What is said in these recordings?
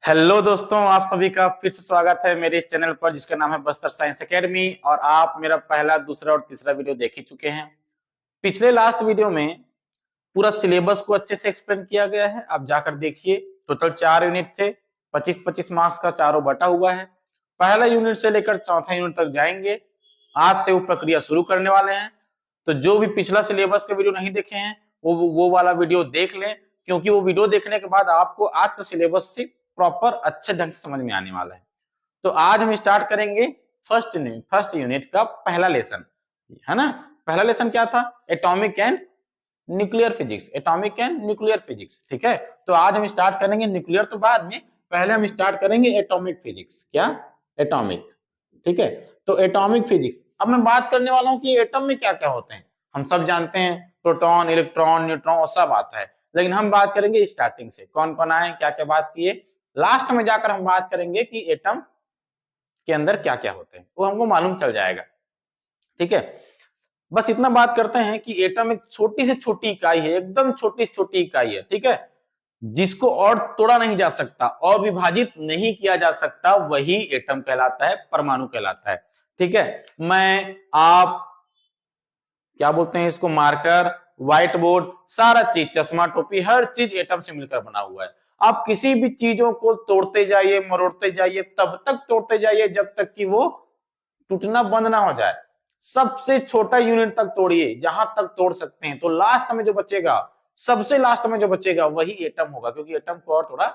Hello दोस्तों, आप सभी का फिर से स्वागत है मेरे इस चैनल पर जिसका नाम है बस्तर साइंस एकेडमी। और आप मेरा पहला, दूसरा और तीसरा वीडियो देख ही चुके हैं। पिछले लास्ट वीडियो में पूरा सिलेबस को अच्छे से एक्सप्लेन किया गया है, आप जाकर देखिए। टोटल 4 यूनिट थे, 25-25 मार्क्स का चारों बटा हुआ है। पहला यूनिट से लेकर चौथा यूनिट तक जाएंगे। आज से वो प्रक्रिया शुरू करने वाले हैं। तो जो भी पिछला सिलेबस के वीडियो नहीं देखे हैं वो वाला वीडियो देख लें, क्योंकि वो वीडियो देखने के बाद आपको आज का सिलेबस से प्रॉपर अच्छे ढंग से समझ में आने वाला है। तो आज हम स्टार्ट करेंगे फर्स्ट यूनिट का पहला लेसन, है ना। पहला लेसन क्या था? Atomic and nuclear physics. Atomic and nuclear physics, ठीक है। तो आज हम स्टार्ट करेंगे न्यूक्लियर तो बाद में, पहले हम स्टार्ट करेंगे एटॉमिक फिजिक्स। क्या? एटॉमिक, ठीक है। तो एटॉमिक फिजिक्स अब मैं बात करने वाला हूं कि एटम में क्या क्या होते हैं। हम सब जानते हैं प्रोटॉन, इलेक्ट्रॉन, न्यूट्रॉन, सब आता है, लेकिन हम बात करेंगे स्टार्टिंग से, कौन कौन आए, क्या क्या बात किए। लास्ट में जाकर हम बात करेंगे कि एटम के अंदर क्या क्या होते हैं, वो हमको मालूम चल जाएगा, ठीक है। बस इतना बात करते हैं कि एटम एक छोटी से छोटी इकाई है, एकदम छोटी से छोटी इकाई है, ठीक है, जिसको और तोड़ा नहीं जा सकता और विभाजित नहीं किया जा सकता, वही एटम कहलाता है, परमाणु कहलाता है, ठीक है। मैं, आप, क्या बोलते हैं इसको, मार्कर, व्हाइट बोर्ड, सारा चीज, चश्मा, टोपी, हर चीज एटम से मिलकर बना हुआ है। आप किसी भी चीजों को तोड़ते जाइए, मरोड़ते जाइए, तब तक तोड़ते जाइए जब तक कि वो टूटना बंद ना हो जाए। सबसे छोटा यूनिट तक तोड़िए, जहां तक तोड़ सकते हैं। तो लास्ट में जो बचेगा, सबसे लास्ट में जो बचेगा वही एटम होगा, क्योंकि एटम को और तोड़ा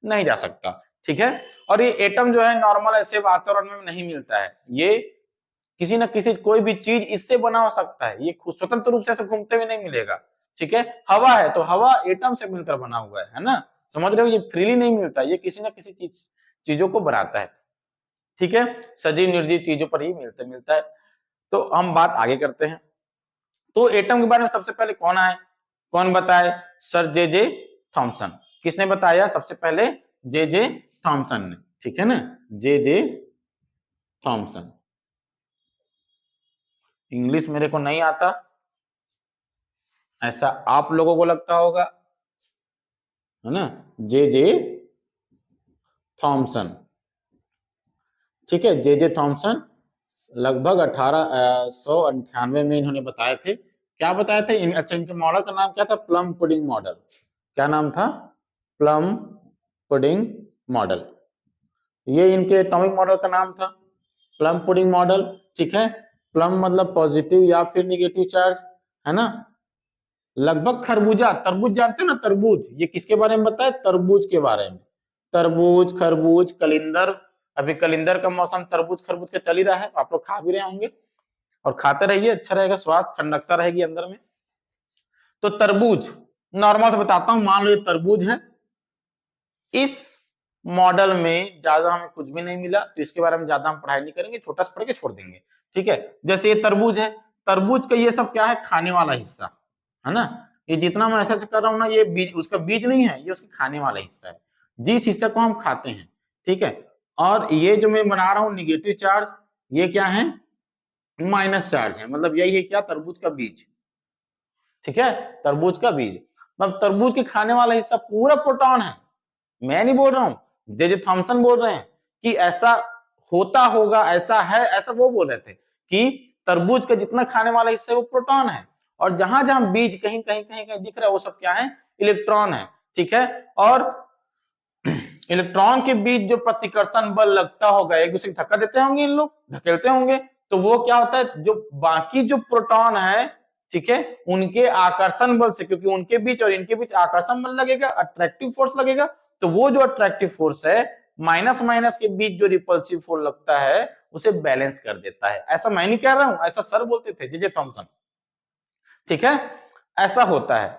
नहीं जा सकता, ठीक है। और ये एटम जो है नॉर्मल ऐसे वातावरण में नहीं मिलता है, ये किसी न किसी, कोई भी चीज इससे बना हो सकता है, ये स्वतंत्र रूप से घूमते हुए नहीं मिलेगा, ठीक है। हवा है तो हवा एटम से मिलकर बना हुआ है ना, समझ रहे हो। ये फ्रीली नहीं मिलता, ये किसी न किसी चीजों को बनाता है, ठीक है। सजीव निर्जीव चीजों पर ही मिलता है। तो हम बात आगे करते हैं। तो एटम के बारे में सबसे पहले कौन आए, कौन बताए? Sir J Thomson. किसने बताया? सबसे पहले जे थॉमसन ने, ठीक है ना, जे थॉमसन। इंग्लिश मेरे को नहीं आता, ऐसा आप लोगों को लगता होगा, है ना। जे थॉमसन, ठीक है। जे थॉमसन लगभग 1898 में इन्होंने बताए थे। क्या बताए थे? अच्छा, इनके मॉडल का नाम क्या था? Plum pudding model. क्या नाम था? Plum pudding model. ये इनके एटॉमिक मॉडल का नाम था, प्लम पुडिंग मॉडल, ठीक है। प्लम मतलब पॉजिटिव या फिर निगेटिव चार्ज, है ना। लगभग खरबूजा, तरबूज जानते हो ना, तरबूज, ये किसके बारे में बताया? तरबूज के बारे में। तरबूज, खरबूज, कलिंदर, अभी कलिंदर का मौसम, तरबूज खरबूज का चल ही रहा है, आप लोग खा भी रहे होंगे और खाते रहिए, अच्छा रहेगा, स्वाद ठंडकता रहेगी अंदर में। तो तरबूज, नॉर्मल से बताता हूं, मान लो ये तरबूज है। इस मॉडल में ज्यादा हमें कुछ भी नहीं मिला, तो इसके बारे में ज्यादा हम पढ़ाई नहीं करेंगे, छोटा सा पढ़ के छोड़ देंगे, ठीक है। जैसे ये तरबूज है, तरबूज का ये सब क्या है? खाने वाला हिस्सा, है ना। ये जितना मैं ऐसा कर रहा हूं ना, ये बीज, उसका बीज नहीं है, ये उसके खाने वाला हिस्सा है, जिस हिस्से को हम खाते हैं, ठीक है। और ये जो मैं बना रहा हूं निगेटिव चार्ज, ये क्या है? माइनस चार्ज है, मतलब यही है क्या? तरबूज का बीज, ठीक है, तरबूज का बीज। मतलब तरबूज के खाने वाला हिस्सा पूरा प्रोटॉन है। मैं नहीं बोल रहा हूं, जे थॉमसन बोल रहे हैं कि ऐसा होता होगा, ऐसा है, ऐसा वो बोल रहे थे कि तरबूज का जितना खाने वाला हिस्सा है वो प्रोटॉन है, और जहां जहां बीज कहीं कहीं कहीं कहीं दिख रहा है वो सब क्या है? इलेक्ट्रॉन है, ठीक है। और इलेक्ट्रॉन के बीच जो प्रतिकर्षण बल लगता होगा, एक दूसरे को धक्का देते होंगे, इन लोग धकेलते होंगे, तो वो क्या होता है? जो बाकी जो प्रोटॉन है, ठीक है, उनके आकर्षण बल से, क्योंकि उनके बीच और इनके बीच आकर्षण बल लगेगा, अट्रैक्टिव फोर्स लगेगा, तो वो जो अट्रैक्टिव फोर्स है, माइनस माइनस के बीच जो रिपल्सिव फोर्स लगता है, उसे बैलेंस कर देता है। ऐसा मैं नहीं कह रहा हूं, ऐसा सर बोलते थे, जे थॉमसन, ठीक है। ऐसा होता है,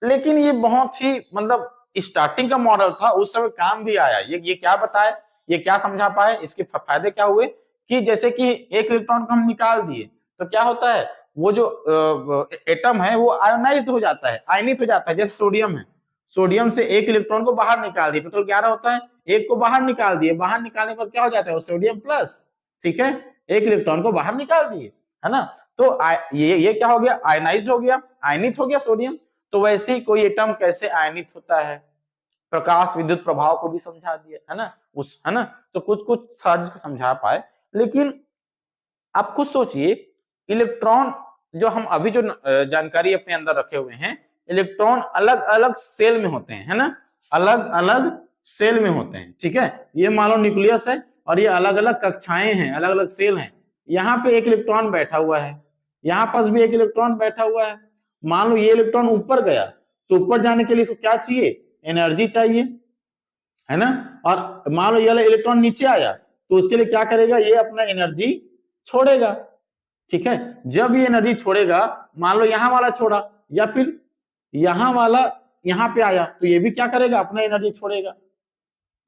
लेकिन ये बहुत ही, मतलब स्टार्टिंग का मॉडल था, उस समय काम भी आया। ये क्या बताए, ये क्या समझा पाए, इसके फायदे क्या हुए? कि जैसे कि एक इलेक्ट्रॉन को हम निकाल दिए तो क्या होता है? वो जो एटम है वो आयोनाइज्ड हो जाता है, आयनित हो जाता है। जैसे सोडियम है, सोडियम से एक इलेक्ट्रॉन को बाहर निकाल दिए, टोटल 11 होता है, एक को बाहर निकाल दिए, बाहर निकालने के बाद क्या हो जाता है? वो सोडियम प्लस, ठीक है, एक इलेक्ट्रॉन को बाहर निकाल दिए, है ना। तो ये क्या हो गया? आयनाइज्ड हो गया, आयनित हो गया सोडियम। तो वैसे ही कोई एटम कैसे आयनित होता है? प्रकाश विद्युत प्रभाव को भी समझा दिया, है ना, है ना, तो कुछ कुछ सहज को समझा पाए। लेकिन आप खुद सोचिए, इलेक्ट्रॉन जो हम अभी जो जानकारी अपने अंदर रखे हुए हैं, इलेक्ट्रॉन अलग अलग सेल में होते हैं, है ना, अलग अलग सेल में होते हैं, ठीक है। ये मान लो न्यूक्लियस है और ये अलग अलग कक्षाएं हैं, अलग अलग सेल हैं। यहाँ पे एक इलेक्ट्रॉन बैठा हुआ है, यहाँ पास भी एक इलेक्ट्रॉन बैठा हुआ है। मान लो ये इलेक्ट्रॉन ऊपर गया, तो ऊपर जाने के लिए इसको क्या चाहिए, एनर्जी चाहिए, है ना। और मान लो ये वाला इलेक्ट्रॉन नीचे आया, तो उसके लिए क्या करेगा, ये अपना एनर्जी छोड़ेगा, ठीक है। जब ये एनर्जी छोड़ेगा, मान लो यहां वाला छोड़ा या फिर यहां वाला यहां पे आया, तो ये भी क्या करेगा, अपना एनर्जी छोड़ेगा,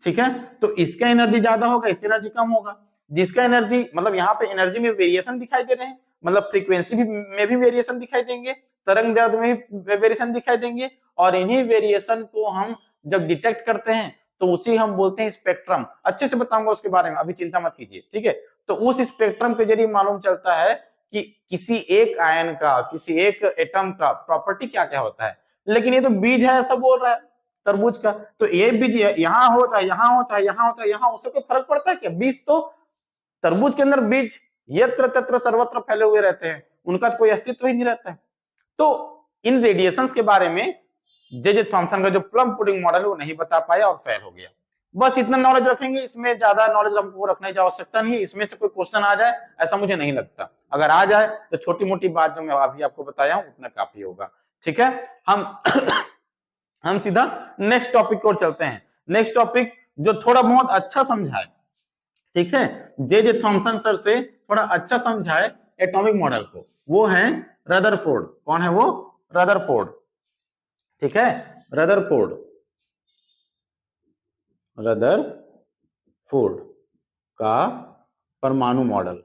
ठीक है। तो इसका एनर्जी ज्यादा होगा, इसका एनर्जी कम होगा। जिसका एनर्जी मतलब यहाँ पे एनर्जी में वेरिएशन दिखाई दे रहे हैं, मतलब फ्रीक्वेंसी में भी वेरिएशन दिखाई देंगे, तरंग दैर्ध्य में भी वेरिएशन दिखाई देंगे, और इन्हीं वेरिएशन को हम जब डिटेक्ट करते हैं तो उसी हम बोलते हैं स्पेक्ट्रम। अच्छे से बताऊंगा उसके बारे में, अभी चिंता मत कीजिए, ठीक है। तो उस स्पेक्ट्रम के जरिए मालूम चलता है कि किसी एक आयन का, किसी एक एटम का प्रॉपर्टी क्या क्या होता है। लेकिन ये तो बीज है ऐसा बोल रहा है तरबूज का, तो ये बीज यहाँ हो चाहे यहाँ हो चाहे यहाँ हो चाहे यहाँ, उससे कोई फर्क पड़ता है क्या। बीज तो तरबूज के अंदर बीज यत्र तत्र सर्वत्र फैले हुए रहते हैं, उनका तो कोई अस्तित्व ही नहीं रहता है। तो इन रेडिएशंस के बारे में जे थॉमसन का जो प्लम पुडिंग मॉडल है वो नहीं बता पाया और फेल हो गया। बस इतना नॉलेज रखेंगे, इसमें ज्यादा नॉलेज हमको रखने की आवश्यकता नहीं है। इसमें से कोई क्वेश्चन आ जाए ऐसा मुझे नहीं लगता, अगर आ जाए तो छोटी मोटी बात जो मैं अभी आपको बताया हूं उतना काफी होगा, ठीक है। हम सीधा नेक्स्ट टॉपिक की ओर चलते हैं। नेक्स्ट टॉपिक जो थोड़ा बहुत अच्छा समझाए, ठीक है, जे थॉमसन सर से थोड़ा अच्छा समझाए एटॉमिक मॉडल को, वो है रदरफोर्ड। कौन है वो, रदरफोर्ड, ठीक है, रदरफोर्ड, रदरफोर्ड का परमाणु मॉडल,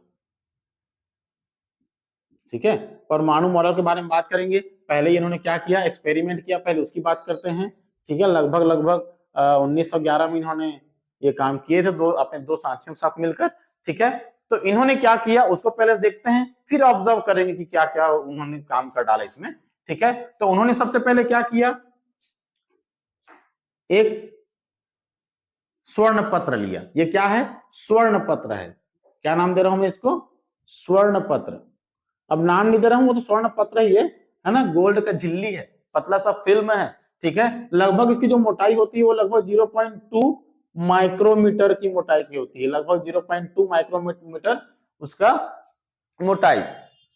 ठीक है। परमाणु मॉडल के बारे में बात करेंगे। पहले इन्होंने क्या किया, एक्सपेरिमेंट किया, पहले उसकी बात करते हैं, ठीक है। लगभग 1911 में इन्होंने ये काम किए थे, अपने दो साथियों के साथ मिलकर, ठीक है। तो इन्होंने क्या किया उसको पहले देखते हैं, फिर ऑब्जर्व करेंगे कि क्या क्या उन्होंने काम कर डाला इसमें, ठीक है। तो उन्होंने सबसे पहले क्या किया, एक स्वर्ण पत्र लिया। ये क्या है, स्वर्ण पत्र है। क्या नाम दे रहा हूं मैं इसको, स्वर्ण पत्र। अब नाम नहीं दे रहा हूं, वो तो स्वर्ण पत्र ही है ना, गोल्ड का झिल्ली है, पतला सा फिल्म है, ठीक है। लगभग इसकी जो मोटाई होती है वो लगभग 0.2 माइक्रोमीटर की मोटाई की होती है, लगभग 0.2 माइक्रोमीटर उसका मोटाई,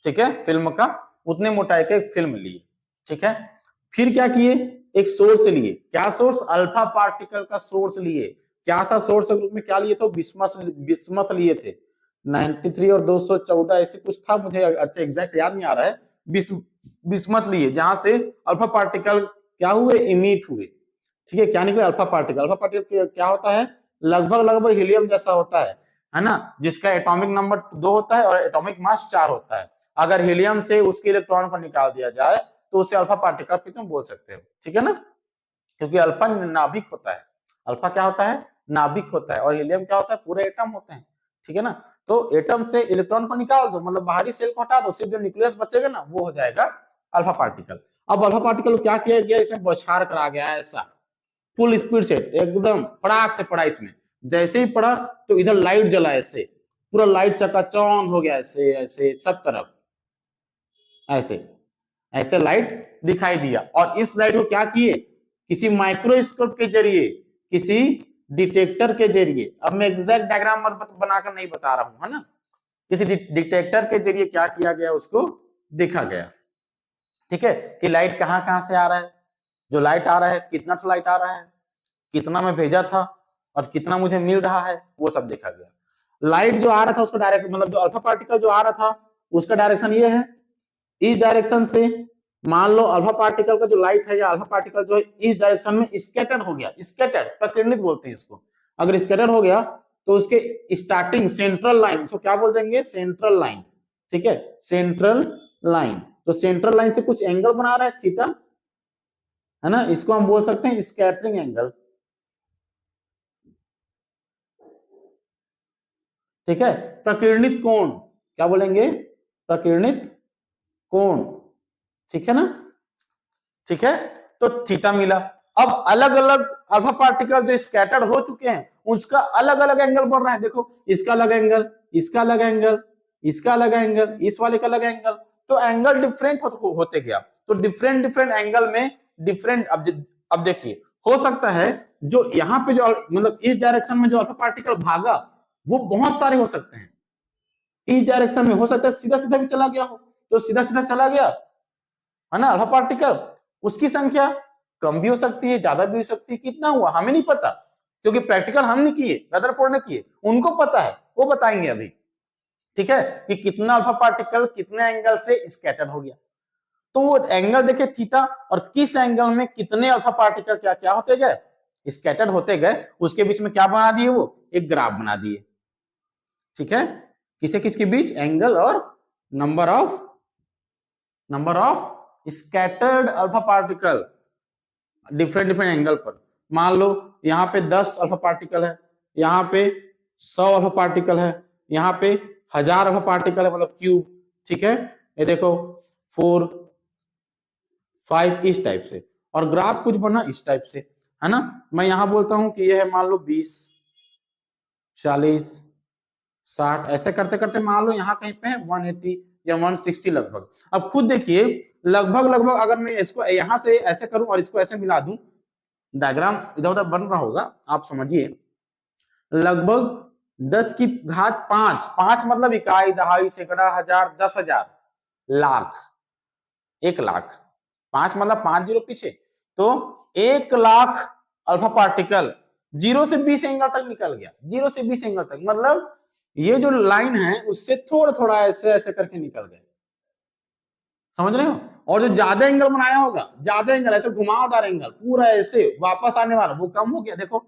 ठीक है, फिल्म का उतने मोटाई का एक फिल्म लिए, ठीक है। फिर क्या किए, एक सोर्स लिए। क्या सोर्स, अल्फा पार्टिकल का सोर्स लिए। क्या था सोर्स के रूप में, क्या लिए थे, बिस्मथ लिए थे। 93 और 214 ऐसे कुछ था, मुझे अच्छा एग्जैक्ट याद नहीं आ रहा है। बिस्मथ लिए, जहां से अल्फा पार्टिकल क्या हुए, इमिट हुए, ठीक है। क्या निकले, अल्फा पार्टिकल। अल्फा पार्टिकल क्या होता है, लगभग हीलियम जैसा होता है ना, जिसका एटॉमिक नंबर 2 होता है और एटॉमिक मास 4 होता है। अगर हीलियम से उसके इलेक्ट्रॉन को निकाल दिया जाए तो उसे अल्फा पार्टिकल भी तुम बोल सकते हो, ठीक है ना, क्योंकि अल्फा नाभिक होता है। अल्फा क्या होता है, नाभिक होता है, और हीलियम क्या होता है, पूरे एटम होते हैं, ठीक है ना। तो एटम से इलेक्ट्रॉन को निकाल दो, मतलब बाहरी सेल को हटा दो, सिर्फ जो न्यूक्लियस बचेगा ना वो हो जाएगा अल्फा पार्टिकल। अब अल्फा पार्टिकल को क्या किया गया, इसमें बौछार करा गया है, ऐसा फुल स्पीड से एकदम फटाक से पड़ा। इसमें जैसे ही पड़ा तो इधर लाइट जला, ऐसे पूरा लाइट चकाचौंध हो गया, ऐसे ऐसे सब तरफ ऐसे ऐसे लाइट दिखाई दिया। और इस लाइट को क्या किए, किसी माइक्रोस्कोप के जरिए, किसी डिटेक्टर के जरिए, अब मैं एग्जैक्ट डायग्राम बनाकर नहीं बता रहा हूं, है ना, किसी डिटेक्टर के जरिए क्या किया गया, उसको देखा गया, ठीक है, कि लाइट कहां कहां से आ रहा है, जो लाइट आ रहा है कितना लाइट आ रहा है, कितना मैं भेजा था और कितना मुझे मिल रहा है, वो सब देखा गया। लाइट जो आ रहा था उसका डायरेक्शन, मतलब जो अल्फा पार्टिकल जो आ रहा था उसका डायरेक्शन ये है, इस डायरेक्शन से मान लो अल्फा पार्टिकल का जो लाइट है या अल्फा पार्टिकल जो है इस डायरेक्शन में स्कैटर हो गया, स्कैटर प्रकीर्णित बोलते हैं इसको। अगर स्कैटर हो गया तो उसके स्टार्टिंग सेंट्रल लाइन, इसको क्या बोल देंगे, सेंट्रल लाइन, ठीक है, सेंट्रल लाइन। तो सेंट्रल लाइन से कुछ एंगल बना रहा है थीटा, है ना, इसको हम बोल सकते हैं स्कैटरिंग एंगल, ठीक है। प्रकीर्णित कोण क्या बोलेंगे, प्रकीर्णित कोण, ठीक है ना, ठीक है। तो थीटा मिला, अब अलग अलग अल्फा पार्टिकल जो स्कैटर्ड हो चुके हैं उसका अलग अलग एंगल बढ़ रहा है। देखो इसका अलग एंगल, इसका अलग एंगल, इसका अलग एंगल, इस वाले का अलग एंगल, तो एंगल डिफरेंट होते गया। तो डिफरेंट डिफरेंट एंगल में डिफरेंट, अब देखिए हो सकता है जो यहाँ पे जो मतलब इस डायरेक्शन में जो अल्फा पार्टिकल भागा वो बहुत सारे हो सकते हैं। इस डायरेक्शन में हो सकता है सीधा सीधा भी चला गया हो, तो सीधा सीधा चला गया है ना अल्फा पार्टिकल, उसकी संख्या कम भी हो सकती है, ज्यादा भी हो सकती है। कितना हुआ हमें नहीं पता, क्योंकि प्रैक्टिकल हम नहीं किए, रदरफोर्ड ने किए, उनको पता है, वो बताएंगे अभी। ठीक है, कि कितना अल्फा पार्टिकल कितने एंगल से स्कैटर्ड हो गया। तो वो एंगल देखे थीटा, और किस एंगल में कितने अल्फा पार्टिकल क्या क्या होते गए, स्कैटर्ड होते गए, उसके बीच में क्या बना दिए, वो एक ग्राफ बना दिए। ठीक है, किसे किसके बीच, एंगल और number of scattered alpha particle different different angle पर। मान लो यहाँ पे 10 अल्फा पार्टिकल है, यहाँ पे 100 अल्फा पार्टिकल है, यहाँ पे 1000 अल्फा पार्टिकल है, मतलब क्यूब। ठीक है, ये देखो 4 5 इस टाइप से, और ग्राफ कुछ बना इस टाइप से, है ना। मैं यहां बोलता हूं कि ये है मान लो 20 40 60, ऐसे करते करते मान लो यहाँ कहीं पे है 180 या 160 लगभग। अब खुद देखिए लगभग लगभग अगर मैं इसको यहां से ऐसे करूं और इसको ऐसे मिला दूं, डायग्राम इधर उधर बन रहा होगा, आप समझिए लगभग 10 की घात 5, 5 मतलब इकाई, दहाई, सैकड़ा, हजार, 10,000, लाख, 1 लाख, 5 मतलब 5 जीरो पीछे, तो 1 लाख अल्फा पार्टिकल 0 से 20 एंगल तक निकल गया। 0 से 20 एंगल तक मतलब ये जो लाइन है उससे थोड़ा थोड़ा ऐसे ऐसे करके निकल गए, समझ रहे हो। और जो ज्यादा एंगल बनाया होगा, ज्यादा एंगल ऐसे घुमावदार एंगल पूरा ऐसे वापस आने वाला, वो कम हो गया। देखो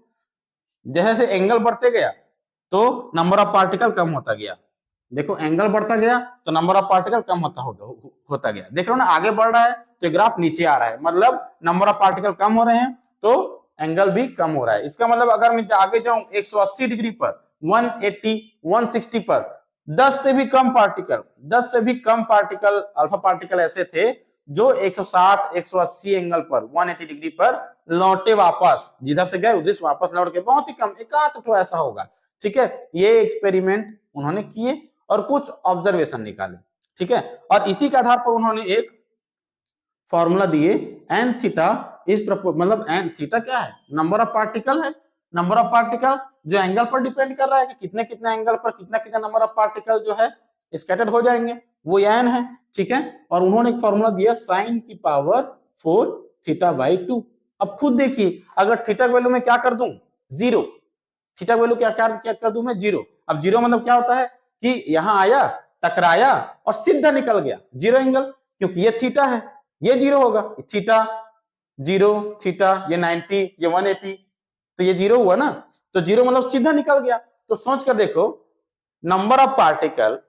जैसे एंगल बढ़ते गया तो नंबर ऑफ पार्टिकल कम होता गया। देखो एंगल बढ़ता गया तो नंबर ऑफ पार्टिकल कम होता गया। देख रहे हो ना, आगे बढ़ रहा है तो ग्राफ नीचे आ रहा है, मतलब नंबर ऑफ पार्टिकल कम हो रहे हैं तो एंगल भी कम हो रहा है। इसका मतलब अगर मैं आगे जाऊं 180 डिग्री पर, 180 160 पर 10 से भी कम पार्टिकल अल्फा पार्टिकल ऐसे थे जो 160 180 एंगल पर 180 डिग्री पर लौटे वापस, जिधर से गए उधर से वापस लौट के, बहुत ही कम, एकाध तो ऐसा होगा। ठीक है, ये एक्सपेरिमेंट उन्होंने किए और कुछ ऑब्जर्वेशन निकाले। ठीक है, और इसी के आधार पर उन्होंने एक फॉर्मूला दिए, एन थीटा इज मतलब एन थीटा क्या है, नंबर ऑफ पार्टिकल है। नंबर ऑफ पार्टिकल जो एंगल पर डिपेंड कर रहा है कि कितने कितने एंगल पर कितना कितना नंबर ऑफ पार्टिकल जो है स्कैटर्ड हो जाएंगे, वो एन है। ठीक है, और उन्होंने एक फॉर्मूला दिया साइन की पावर 4 थीटा बाई 2। अब खुद देखिए अगर थीटा वैल्यू में क्या कर दूं, 0, थीटा वैल्यू क्या कर दूं मैं, 0। अब 0 मतलब क्या होता है कि यहां आया, टकराया और सीधा निकल गया, 0 एंगल, क्योंकि ये थीटा है, ये 0 होगा, थीटा 0, थीटा ये 90, ये 180, तो ये 0 हुआ ना, तो 0 मतलब सीधा निकल गया। तो सोच कर देखो, number of particle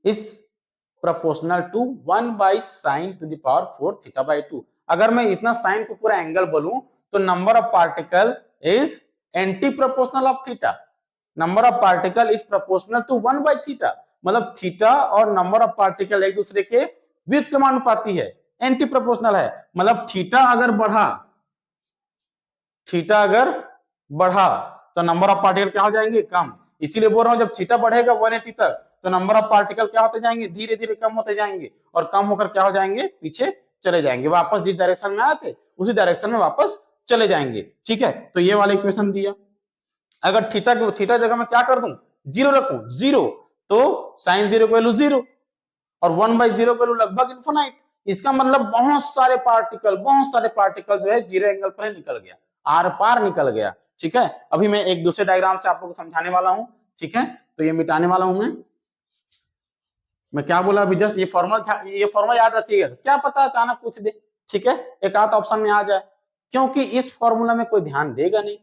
is proportional to 1 by sine to the power 4 theta by 2। अगर मैं इतना साइन को पूरा एंगल बोलूं तो number of particle is anti proportional of theta. Number of particle is proportional to 1 by theta, मतलब theta और number of particle एक दूसरे के व्युत्क्रमानुपाती है, एंटी प्रोपोर्शनल है। मतलब थीटा अगर बढ़ा तो नंबर ऑफ पार्टिकल क्या हो जाएंगे, कम। इसीलिए बोल रहा हूं जब थीटा बढ़ेगा 180 तक तो नंबर ऑफ पार्टिकल क्या होते जाएंगे, धीरे धीरे कम होते जाएंगे, और कम होकर क्या हो जाएंगे, पीछे चले जाएंगे, वापस जिस डायरेक्शन में आए थे उसी डायरेक्शन में वापस चले जाएंगे। ठीक है, तो ये वाला इक्वेशन दिया। अगर थीटा जगह में क्या कर दूं, 0 रखूं, 0, तो साइन 0 की वैल्यू 0 और 1/0 की वैल्यू लगभग इनफिनाइट। इसका मतलब बहुत सारे पार्टिकल जो है 0 एंगल पर निकल गया, आर पार निकल गया। ठीक है, अभी मैं एक दूसरे डायग्राम से आप लोगों को समझाने वाला हूं। ठीक है, तो ये मिटाने वाला हूं मैं क्या बोला अभी जस्ट, ये फॉर्मूला याद रखिएगा, क्या पता अचानक पूछ दे। ठीक है, एक आध ऑप्शन में आ जाए, क्योंकि इस फॉर्मूला में कोई ध्यान देगा नहीं,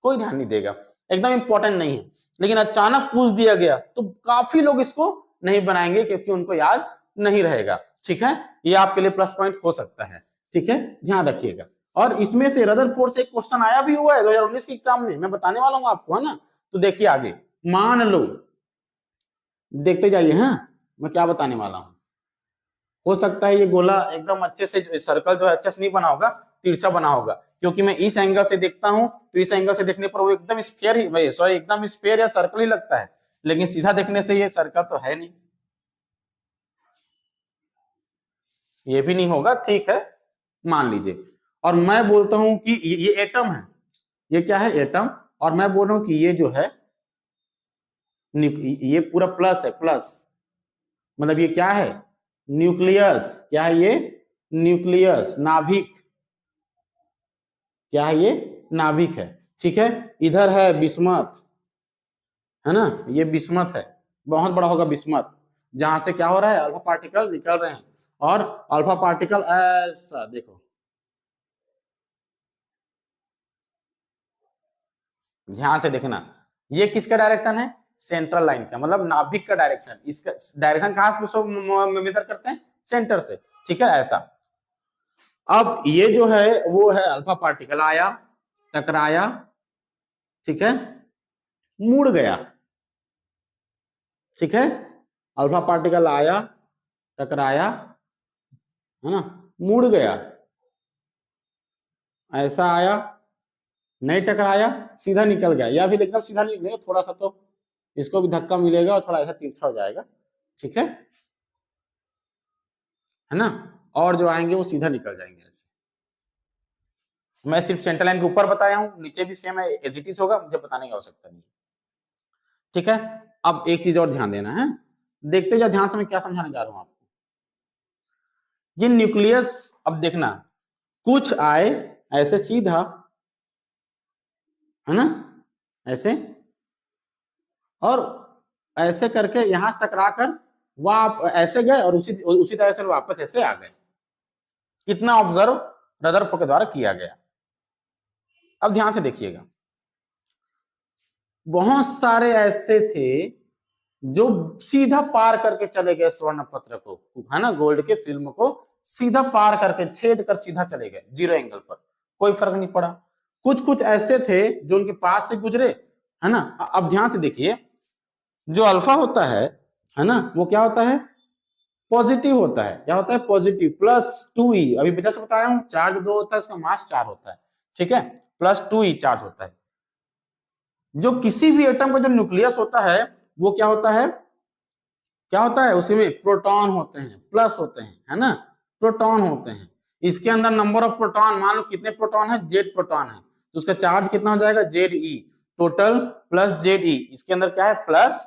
कोई ध्यान नहीं देगा, एकदम इंपॉर्टेंट नहीं है, लेकिन अचानक पूछ दिया गया तो काफी लोग इसको नहीं बनाएंगे क्योंकि उनको याद नहीं रहेगा। ठीक है, ये आपके लिए प्लस पॉइंट हो सकता है। ठीक है, ध्यान रखिएगा। और इसमें से रदरफोर्ड से एक क्वेश्चन आया भी हुआ है 2019 के एग्जाम में, मैं बताने वाला हूं आपको, है ना। तो देखिए आगे, मान लो, देखते जाइए, हाँ मैं क्या बताने वाला हूं। हो सकता है ये गोला एकदम अच्छे से सर्कल जो है अच्छे से नहीं बना होगा, तिरछा बना होगा, क्योंकि मैं इस एंगल से देखता हूं तो इस एंगल से देखने पर वो एकदम स्फीयर ही, सॉरी एकदम स्फीयर या सर्कल ही लगता है, लेकिन सीधा देखने से ये सर्कल तो है नहीं, ये भी नहीं होगा, ठीक है मान लीजिए। और मैं बोलता हूं कि ये एटम है, ये क्या है एटम, और मैं बोल रहा हूं कि ये जो है ये पूरा प्लस है, प्लस मतलब ये क्या है न्यूक्लियस, क्या है ये न्यूक्लियस, नाभिक, क्या है ये नाभिक है, ठीक है। इधर है बिस्मथ, है ना, ये बिस्मथ है, बहुत बड़ा होगा बिस्मथ, जहां से क्या हो रहा है अल्फा पार्टिकल निकल रहे हैं, और अल्फा पार्टिकल ऐसा देखो, ध्यान से देखना, ये किसका डायरेक्शन है सेंट्रल लाइन का, मतलब नाभिक का डायरेक्शन, इसका डायरेक्शन कहां से मेजर करते हैं सेंटर से, ठीक है ऐसा। अब ये जो है वो है अल्फा पार्टिकल आया, टकराया, ठीक है, मुड़ गया, ठीक है, अल्फा पार्टिकल आया, टकराया, है ना, मुड़ गया, ऐसा आया, नहीं टकराया, सीधा निकल गया, या फिर एकदम सीधा नहीं निकलेगा, थोड़ा सा तो इसको भी धक्का मिलेगा और थोड़ा ऐसा तिरछा हो जाएगा, ठीक है ना, और जो आएंगे वो सीधा निकल जाएंगे ऐसे। मैं सिर्फ सेंटर लाइन के ऊपर बताया हूं, नीचे भी सेम है, एज इट इज होगा, मुझे बताने की आवश्यकता नहीं, ठीक है। अब एक चीज और ध्यान देना है, देखते जाओ ध्यान से, मैं क्या समझाने जा रहा हूं आपको। ये न्यूक्लियस, अब देखना, कुछ आए ऐसे सीधा, है ना, ऐसे, और ऐसे करके यहां से टकरा कर वह ऐसे गए और उसी तरह से वापस ऐसे आ गए, इतना ऑब्जर्व रदरफोर्ड के द्वारा किया गया। अब ध्यान से देखिएगा, बहुत सारे ऐसे थे जो सीधा पार करके चले गए स्वर्ण पत्र को, है ना, गोल्ड के फिल्म को सीधा पार करके छेद कर सीधा चले गए जीरो एंगल पर, कोई फर्क नहीं पड़ा। कुछ कुछ ऐसे थे जो उनके पास से गुजरे, है ना। अब ध्यान से देखिए, जो अल्फा होता है ना, वो क्या होता है पॉजिटिव होता है, क्या होता है पॉजिटिव, +2e, अभी पहले से बताया हूं, चार्ज 2 होता है, इसका मास 4 होता है, ठीक है, +2e चार्ज होता है। जो किसी भी एटम का जो न्यूक्लियस होता है वो क्या होता है, क्या होता है उसमें प्रोटॉन होते हैं, प्लस होते हैं, है ना, प्रोटॉन होते हैं। इसके अंदर नंबर ऑफ प्रोटॉन, मान लो कितने प्रोटॉन है, जेड प्रोटॉन है, तो उसका चार्ज कितना हो जाएगा, ZE, टोटल प्लस ZE, इसके अंदर क्या है प्लस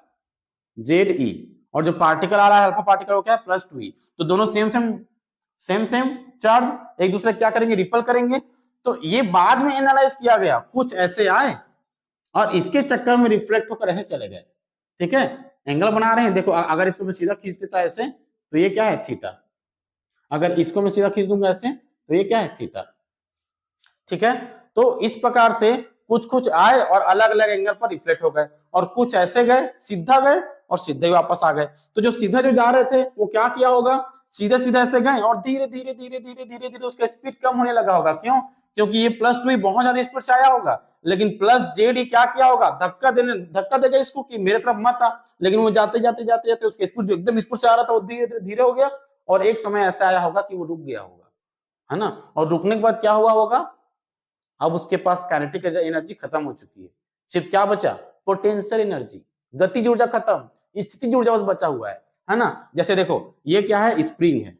ZE, और जो पार्टिकल आ रहा है अल्फा पार्टिकल वो क्या है +2e, तो दोनों सेम सेम चार्ज, एक दूसरे क्या करेंगे रिपल करेंगे। तो ये बाद में एनालाइज किया गया, कुछ ऐसे आए और इसके चक्कर में रिफ्लेक्ट होकर ऐसे चले गए, ठीक है, एंगल बना रहे हैं, देखो अगर इसको मैं सीधा खींच देता ऐसे तो ये क्या है थीटा, अगर इसको मैं सीधा खींच दूंगा ऐसे तो ये क्या है थीटा, ठीक है। तो इस प्रकार से कुछ कुछ आए और अलग अलग एंगल पर रिफ्लेक्ट हो गए, और कुछ ऐसे गए सीधा गए और सीधे वापस आ गए। तो जो सीधा जो जा रहे थे वो क्या किया होगा, सीधे सीधे ऐसे गए और धीरे धीरे धीरे धीरे धीरे धीरे उसका स्पीड कम होने लगा होगा, क्यों, क्योंकि ये +2 बहुत ज्यादा स्पीड से आया होगा, लेकिन +ZE क्या किया होगा, धक्का देगा इसको कि मेरे तरफ मत आ, लेकिन वो जाते जाते जाते जाते उसके स्पीड जो एकदम स्पीड से आ रहा था वो धीरे धीरे हो गया, और एक समय ऐसा आया होगा कि वो रुक गया होगा, है ना। और रुकने के बाद क्या हुआ होगा, अब उसके पास काइनेटिक एनर्जी खत्म हो चुकी है, सिर्फ क्या बचा, पोटेंशियल एनर्जी, गतिज ऊर्जा खत्म, स्थितिज ऊर्जा बस बचा हुआ है ना। जैसे देखो ये क्या है, स्प्रिंग है,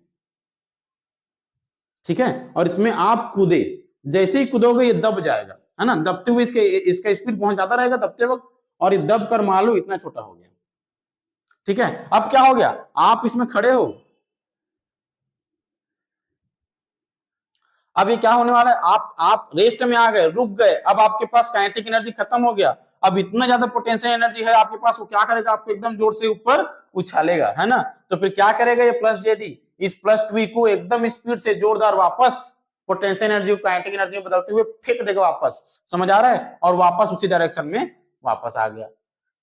ठीक है, और इसमें आप कूदे, जैसे ही कूदोगे ये दब जाएगा, है ना, दबते हुए इसका स्पीड बहुत ज्यादा रहेगा दबते वक्त, और ये दब कर मान लो इतना छोटा हो गया, ठीक है। अब क्या हो गया, आप इसमें खड़े हो, अब ये क्या होने वाला है, आप रेस्ट में आ गए, रुक गए, अब आपके पास काइनेटिक एनर्जी खत्म हो गया, अब इतना ज्यादा पोटेंशियल एनर्जी है आपके पास, वो क्या करेगा, आपको एकदम जोर से ऊपर उछालेगा, है ना। तो फिर क्या करेगा ये +ZE, इस +2 को एकदम स्पीड से जोरदार वापस पोटेंशियल एनर्जी को काइनेटिक एनर्जी में बदलते हुए फेंक देगा वापस, समझ आ रहा है, और वापस उसी डायरेक्शन में वापस आ गया।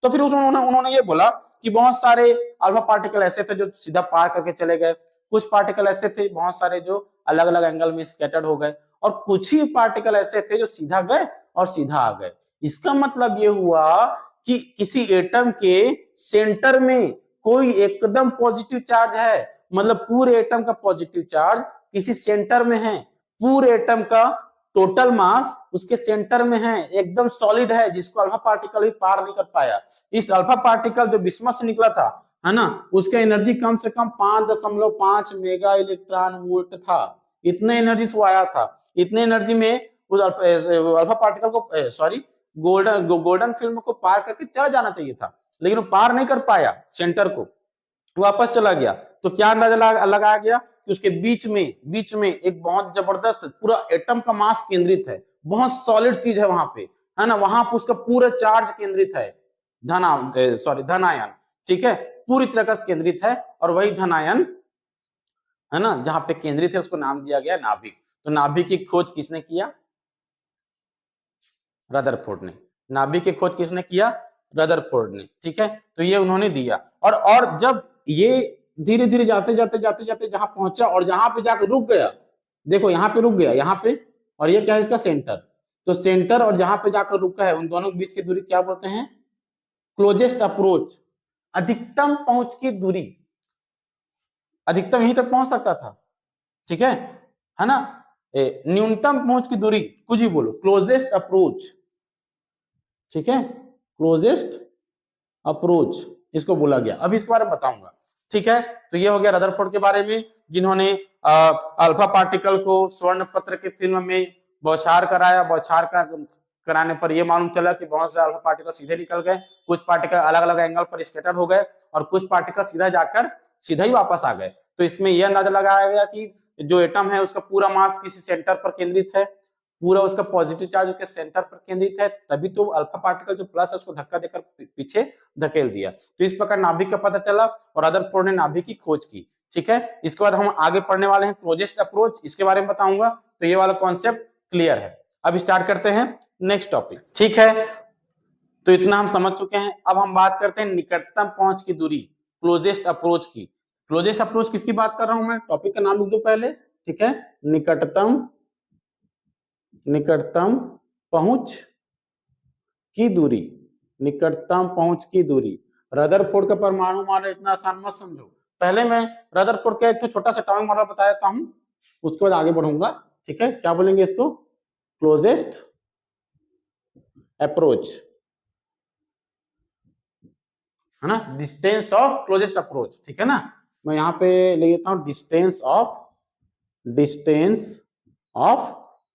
तो फिर उन्होंने ये बोला कि बहुत सारे अल्फा पार्टिकल ऐसे थे जो सीधा पार करके चले गए, कुछ पार्टिकल ऐसे थे बहुत सारे जो अलग अलग एंगल में स्कैटर्ड हो गए, और कुछ ही पार्टिकल ऐसे थे जो सीधा गए और सीधा आ गए। इसका मतलब ये हुआ कि किसी एटम के सेंटर में कोई एकदम पॉजिटिव चार्ज है मतलब पूरे एटम का पॉजिटिव चार्ज किसी सेंटर में है, पूरे एटम का टोटल मास उसके सेंटर में है, एकदम सॉलिड है, जिसको अल्फा पार्टिकल भी पार नहीं कर पाया। इस अल्फा पार्टिकल जो बिस्मथ से निकला था, है ना, उसका एनर्जी कम से कम 5.5 मेगा इलेक्ट्रॉन वोल्ट था। इतने एनर्जी से आया था। इतने एनर्जी में उस अल्फा पार्टिकल को सॉरी गोल्डन फिल्म को पार करके चला जाना चाहिए था, लेकिन वो पार नहीं कर पाया सेंटर को, वापस चला गया। तो क्या अंदाजा लगाया गया कि उसके बीच में एक बहुत जबरदस्त पूरा एटम का मास केंद्रित है, बहुत सॉलिड चीज है वहां पे, है ना, वहां पे उसका पूरा चार्ज केंद्रित है, धनायन, ठीक है, पूरी तरह से केंद्रित है। और वही धनायन, है ना, जहां पे केंद्रित है उसको नाम दिया गया नाभिक। तो नाभिक की खोज किसने किया? रदरफोर्ड ने। नाभिक की खोज किसने किया? रदरफोर्ड ने, ठीक है। तो ये उन्होंने दिया। और जब ये धीरे धीरे जाते जाते जहां पहुंचा और जहां पे जाकर रुक गया, देखो यहाँ पे रुक गया, यहाँ पे, और ये क्या है इसका सेंटर। तो सेंटर और जहां पे जाकर रुका है उन दोनों के बीच की दूरी क्या बोलते हैं? क्लोजेस्ट अप्रोच, अधिकतम पहुंच की दूरी। अधिकतम यहीं तक पहुंच सकता था, ठीक है ना। न्यूनतम पहुंच की दूरी कुछ ही बोलो, क्लोजेस्ट अप्रोच, ठीक है, क्लोजेस्ट अप्रोच इसको बोला गया। अब इसके बारे में बताऊंगा, ठीक है। तो ये हो गया रदरफोर्ड के बारे में, जिन्होंने अल्फा पार्टिकल को स्वर्ण पत्र के फिल्म में बौछार कराया। बौछार कराने पर यह मालूम चला कि बहुत से अल्फा पार्टिकल सीधे निकल गए, कुछ पार्टिकल अलग अलग एंगल पर स्कैटर हो गए, और कुछ पार्टिकल सीधा जाकर सीधा ही वापस आ गए। तो इसमें यह अंदाजा लगाया गया कि जो एटम है उसका पूरा मास किसी सेंटर पर केंद्रित है, पूरा उसका पॉजिटिव चार्ज उसके सेंटर पर केंद्रित है, तभी तो अल्फा पार्टिकल जो प्लस है उसको धक्का देकर पीछे धकेल दिया। तो इस प्रकार नाभिक का पता चला और रदरफोर्ड ने नाभिक की खोज की, ठीक है। इसके बाद हम आगे पढ़ने वाले हैं क्लोजेस्ट अप्रोच, इसके बारे में बताऊंगा। तो ये वाला कॉन्सेप्ट क्लियर है। अब स्टार्ट करते हैं नेक्स्ट टॉपिक, ठीक है। तो इतना हम समझ चुके हैं। अब हम बात करते हैं निकटतम पहुंच की दूरी, क्लोजेस्ट अप्रोच की। क्लोजेस्ट अप्रोच किसकी बात कर रहा हूं मैं? टॉपिक का नाम लिख दो पहले, ठीक है। निकटतम पहुंच की दूरी, निकटतम पहुंच की दूरी। रदरफोर्ड का परमाणु मॉडल इतना आसान मत समझो। पहले मैं रदरफोर्ड का एक छोटा सा एटॉमिक मॉडल बता देता हूं, उसके बाद आगे बढ़ूंगा, ठीक है। क्या बोलेंगे इसको? क्लोजेस्ट अप्रोच, है ना, डिस्टेंस ऑफ क्लोजेस्ट अप्रोच, ठीक है ना। मैं यहां पे ले लेता हूं डिस्टेंस ऑफ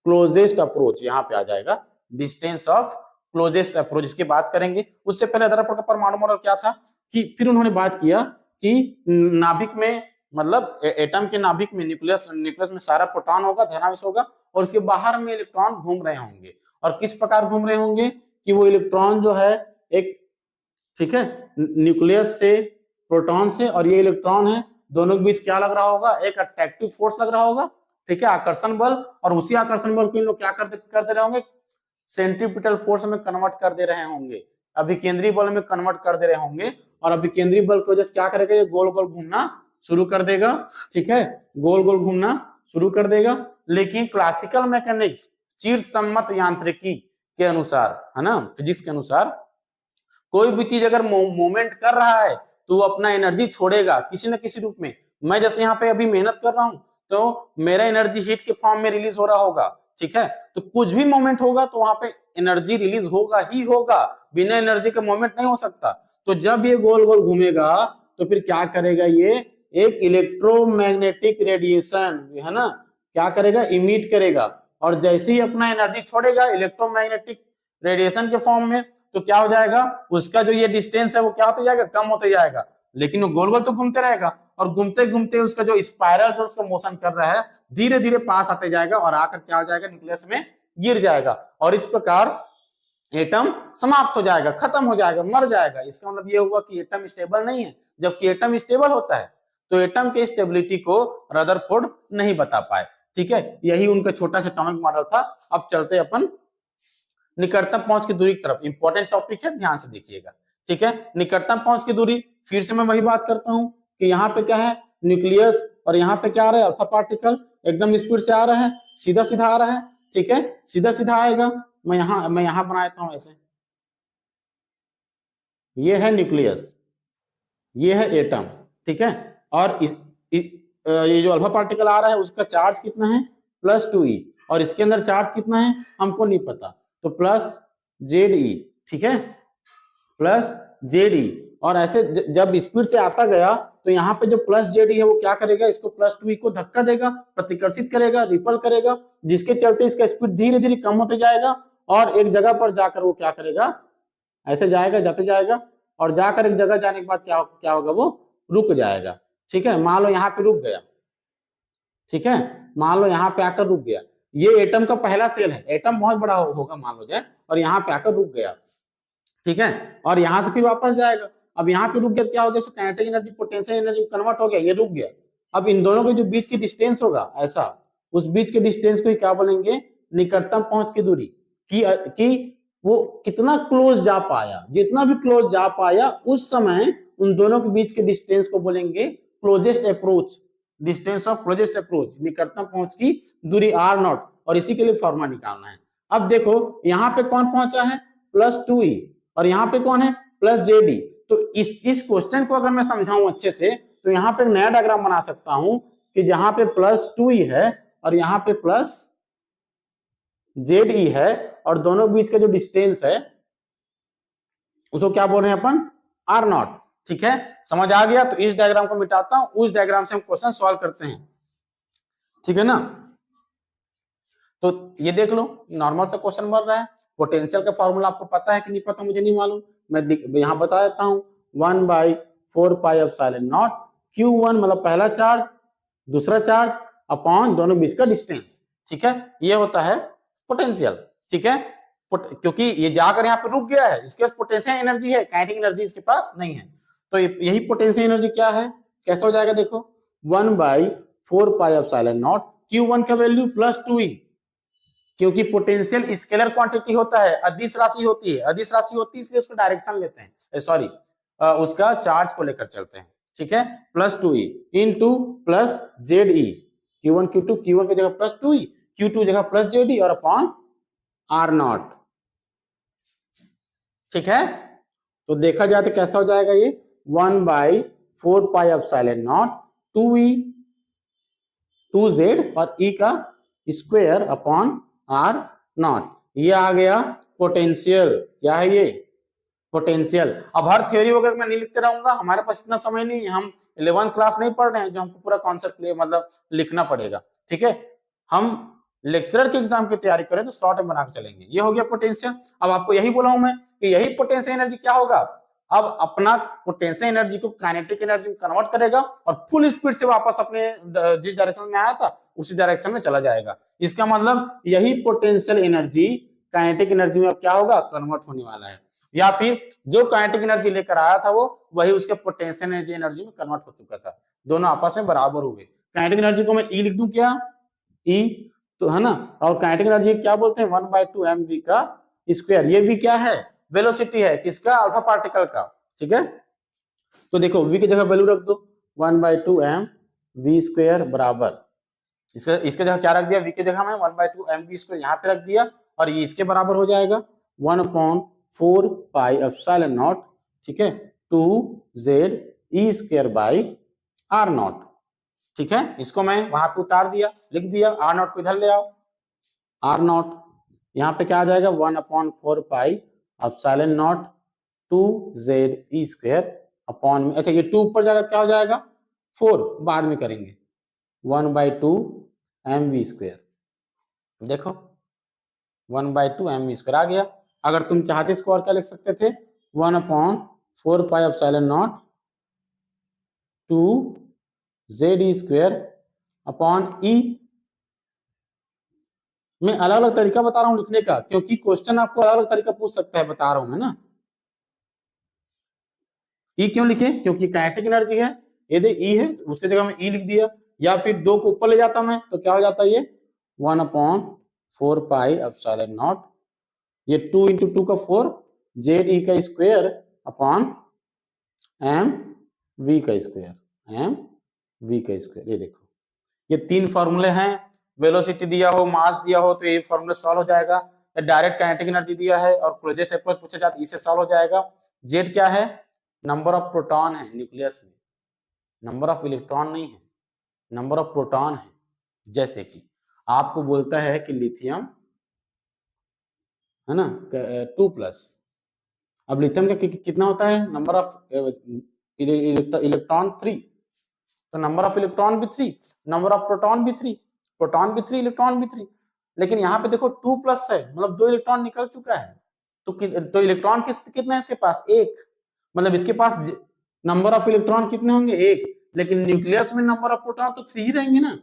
क्लोजेस्ट अप्रोच, यहां पे आ जाएगा डिस्टेंस ऑफ क्लोजेस्ट अप्रोच, इसकी बात करेंगे। उससे पहले रदरफोर्ड का परमाणु मॉडल क्या था कि फिर उन्होंने बात किया कि नाभिक में, मतलब एटम के नाभिक में न्यूक्लियस में सारा प्रोटॉन होगा, धनावेश होगा, और उसके बाहर में इलेक्ट्रॉन घूम रहे होंगे। और किस प्रकार घूम रहे होंगे कि वो इलेक्ट्रॉन जो है एक, ठीक है, न्यूक्लियस से, प्रोटॉन से, और ये इलेक्ट्रॉन है, दोनों के बीच क्या लग रहा होगा? एक अट्रैक्टिव फोर्स लग रहा होगा, ठीक है, आकर्षण बल। और उसी आकर्षण बल को इन लोग क्या कर दे रहे होंगे? सेंट्रीपिटल फोर्स में कन्वर्ट कर दे रहे होंगे, अभिकेंद्रीय बल में कन्वर्ट कर दे रहे होंगे। और अभिकेंद्रीय बल की वजह से क्या करेगा? ये गोल गोल घूमना शुरू कर देगा, ठीक है, गोल गोल घूमना शुरू कर देगा। लेकिन क्लासिकल मैकेनिक्स, चिर सम्मत यांत्रिकी के अनुसार, है ना, फिजिक्स के अनुसार, कोई भी चीज अगर मूवमेंट कर रहा है तो वो अपना एनर्जी छोड़ेगा किसी न किसी रूप में। मैं जैसे यहाँ पे अभी मेहनत कर रहा हूं तो मेरा एनर्जी हीट के फॉर्म में रिलीज हो रहा होगा, ठीक है। तो कुछ भी मोमेंट होगा तो वहां पे एनर्जी रिलीज होगा ही होगा, बिना एनर्जी का मोमेंट नहीं हो सकता। तो जब ये गोल गोल घूमेगा तो फिर क्या करेगा? ये एक इलेक्ट्रोमैग्नेटिक रेडिएशन, है ना, क्या करेगा? इमिट करेगा। और जैसे ही अपना एनर्जी छोड़ेगा इलेक्ट्रोमैग्नेटिक रेडिएशन के फॉर्म में, तो क्या हो जाएगा? उसका जो ये डिस्टेंस है वो क्या होते जाएगा? कम होते जाएगा। लेकिन वो गोल गोल तो घूमते रहेगा, और घूमते घूमते उसका जो स्पाइरल जो उसका मोशन कर रहा है धीरे धीरे पास आते जाएगा, और आकर क्या हो जाएगा? न्यूक्लियस में गिर जाएगा। और इस प्रकार एटम समाप्त हो जाएगा, खत्म हो जाएगा, मर जाएगा। इसका मतलब ये हुआ कि एटम स्टेबल नहीं है। जबकि एटम स्टेबल होता है, तो एटम के स्टेबिलिटी को रदरफोर्ड नहीं बता पाए, ठीक है। यही उनका छोटा सा एटॉमिक मॉडल था। अब चलते अपन निकटतम पहुंच की दूरी की तरफ। इंपॉर्टेंट टॉपिक है, ध्यान से देखिएगा, ठीक है। निकटतम पहुंच की दूरी, फिर से मैं वही बात करता हूं कि यहाँ पे क्या है? न्यूक्लियस, और यहाँ पे क्या आ रहा है? अल्फा पार्टिकल एकदम स्पीड से आ रहा है, सीधा सीधा आ रहा है, ठीक है, सीधा सीधा आएगा। मैं यहाँ बना देता हूं ऐसे, ये है न्यूक्लियस, ये है एटम, ठीक है। और ये जो अल्फा पार्टिकल आ रहा है उसका चार्ज कितना है +2e, और इसके अंदर चार्ज कितना है हमको नहीं पता, तो +ZE, ठीक है, +ZE। और ऐसे जब स्पीड से आता गया तो यहाँ पे जो +ZE है वो क्या करेगा, इसको +2e को धक्का देगा, प्रतिकर्षित करेगा, रिपल करेगा, जिसके चलते इसका स्पीड धीरे धीरे कम होते जाएगा और एक जगह पर जाकर वो क्या करेगा, ऐसे जाएगा, जाते जाएगा, और जाकर एक जगह जाने के बाद क्या होगा, वो रुक जाएगा। ठीक है, मान लो यहाँ पे रुक गया, ठीक है, मान लो यहाँ पे आकर रुक गया, ये एटम का पहला सेल है, एटम बहुत बड़ा होगा मान लो जाए, और यहाँ पे आकर रुक गया, ठीक है, और यहाँ से फिर वापस जाएगा। अब यहाँ पे रुक गया, क्या हो गया, kinetic energy potential energy convert हो गया, ये रुक गया। अब इन दोनों के जो बीच की डिस्टेंस होगा ऐसा, उस बीच के डिस्टेंस को क्या बोलेंगे, निकटतम पहुंच की दूरी, कि वो कितना क्लोज जा पाया, जितना भी क्लोज जा पाया उस समय उन दोनों के बीच के डिस्टेंस को बोलेंगे closest approach, distance of closest approach, निकटतम पहुंच की दूरी r0, और इसी के लिए फॉर्मूला निकालना है। अब देखो यहाँ पे कौन पहुंचा है +2e, और यहाँ पे कौन है +ZE। तो इस क्वेश्चन को अगर मैं समझाऊं अच्छे से, तो यहाँ पे एक नया डायग्राम बना सकता हूं कि जहां पे +2e है और यहाँ पे +ZE है, और दोनों बीच का जो डिस्टेंस है उसको क्या बोल रहे हैं अपन, r0। ठीक है, समझ आ गया। तो इस डायग्राम को मिटाता हूं, उस डायग्राम से हम क्वेश्चन सॉल्व करते हैं, ठीक है ना। तो ये देख लो, नॉर्मल सा क्वेश्चन बन रहा है, पोटेंशियल का फॉर्मूला आपको पता है कि नहीं पता मुझे नहीं मालूम, मैं यहाँ बता देता हूँ, 1/4πε0 Q1 मतलब पहला चार्ज, दूसरा चार्ज अपॉन दोनों बीच का डिस्टेंस, ठीक है, ये होता है पोटेंशियल। ठीक है, क्योंकि ये जाकर यहाँ पे रुक गया है, इसके पास पोटेंशियल एनर्जी है, काइनेटिक एनर्जी इसके पास नहीं है, तो यही पोटेंशियल एनर्जी क्या है, कैसे हो जाएगा, देखो 1/4πε0 Q1 का वैल्यू +2e, क्योंकि पोटेंशियल स्केलर क्वांटिटी होता है, अदिश राशि होती है, अदिश राशि होती है इसलिए उसको डायरेक्शन लेते हैं, सॉरी उसका चार्ज को लेकर चलते हैं। ठीक है, +2e into +ZE, Q1 Q2, Q1 की जगह +2e, Q2 जगह +ZE और अपॉन r0। ठीक है, तो देखा जाए तो कैसा हो जाएगा ये 1/4πε0 2e 2z और e का स्क्वायर अपॉन r0, ये आ गया पोटेंशियल। क्या है ये, पोटेंशियल। अब हर थ्योरी वगैरह मैं नहीं लिखते रहूंगा, हमारे पास इतना समय नहीं है, हम 11th क्लास नहीं पढ़ रहे हैं जो हमको पूरा कॉन्सेप्ट मतलब लिखना पड़ेगा। ठीक है, हम लेक्चरर के एग्जाम की तैयारी करें तो शॉर्ट में बना के चलेंगे। ये हो गया पोटेंशियल। अब आपको यही बोला हूं मैं कि यही पोटेंशियल एनर्जी क्या होगा, अब अपना पोटेंशियल एनर्जी को काइनेटिक एनर्जी में कन्वर्ट करेगा और फुल स्पीड से वापस अपने जिस डायरेक्शन में आया था उसी डायरेक्शन में चला जाएगा। इसका मतलब यही पोटेंशियल एनर्जी काइनेटिक एनर्जी में अब क्या होगा, कन्वर्ट होने वाला है, या फिर जो काइनेटिक एनर्जी लेकर आया था वो वही उसके पोटेंशियल एनर्जी में कन्वर्ट हो चुका था, दोनों आपस में बराबर हुए। काइनेटिक एनर्जी को मैं ई लिख दूं क्या, ई, तो है ना, और काइनेटिक एनर्जी क्या बोलते हैं 1/2 mv का स्क्वायर, ये भी क्या है, वेलोसिटी है, किसका, अल्फा पार्टिकल का। ठीक है, तो देखो v की जगह वैल्यू रख दो 1/2 mv स्क्वायर बराबर, इसके जगह क्या रख दिया, v की जगह में 1/2 mv स्क्वायर यहाँ पे रख दिया, और ये इसके बराबर हो जाएगा 1/4πε0, ठीक है, 2ze स्क्वायर बाई r0। ठीक है, इसको मैं वहां पे उतार दिया, लिख दिया, r0 को इधर ले आओ, r0 यहाँ पे क्या आ जाएगा 1/4πε0 2ze स्क्वायर अपॉन, अच्छा ये 2 ऊपर जाएगा क्या हो जाएगा 4, बाद में करेंगे, 1/2 mv स्क्वायर, देखो 1/2 mv स्क्वायर आ गया। अगर तुम चाहते इसको और क्या लिख सकते थे, 1/4πε0 2ze स्क्वायर अपॉन e। मैं अलग अलग तरीका बता रहा हूं लिखने का, क्योंकि क्वेश्चन आपको अलग अलग तरीका पूछ सकता है, बता रहा हूं मैं ना। ई क्यों लिखे, क्योंकि काइनेटिक एनर्जी है, यदि ई है तो उसकी जगह में ई लिख दिया, या फिर 2 को ऊपर ले जाता मैं तो क्या हो जाता है ये 1/4πε0, ये 2 × 2 का 4 ze का स्क्वायर अपॉन mv का स्क्वायर, mv का स्क्वायर। ये देखो ये 3 फॉर्मूले हैं, वेलोसिटी दिया हो, मास दिया हो तो ये फॉर्मूला सॉल्व हो जाएगा, डायरेक्ट काइनेटिक एनर्जी दिया है और क्लोजेस्ट अप्रोच पूछा जाता है, इससे सॉल्व हो जाएगा। जेड क्या है, नंबर ऑफ प्रोटॉन है न्यूक्लियस में, नंबर ऑफ इलेक्ट्रॉन नहीं है। नंबर ऑफ प्रोटॉन है। जैसे कि आपको बोलता है कि लिथियम है ना 2+, अब लिथियम का कितना होता है नंबर ऑफ इलेक्ट्रॉन 3, तो नंबर ऑफ इलेक्ट्रॉन भी 3, नंबर ऑफ प्रोटॉन भी 3, प्रोटॉन भी 3, इलेक्ट्रॉन भी 3, लेकिन यहाँ पे देखो 2+ है, मतलब 2 इलेक्ट्रॉन निकल चुका है, तो इलेक्ट्रॉन कितना है इसके पास, 1, मतलब इसके पास नंबर ऑफ इलेक्ट्रॉन कितने होंगे, 1, लेकिन न्यूक्लियस में नंबर ऑफ प्रोटॉन तो 3 ही रहेंगे ना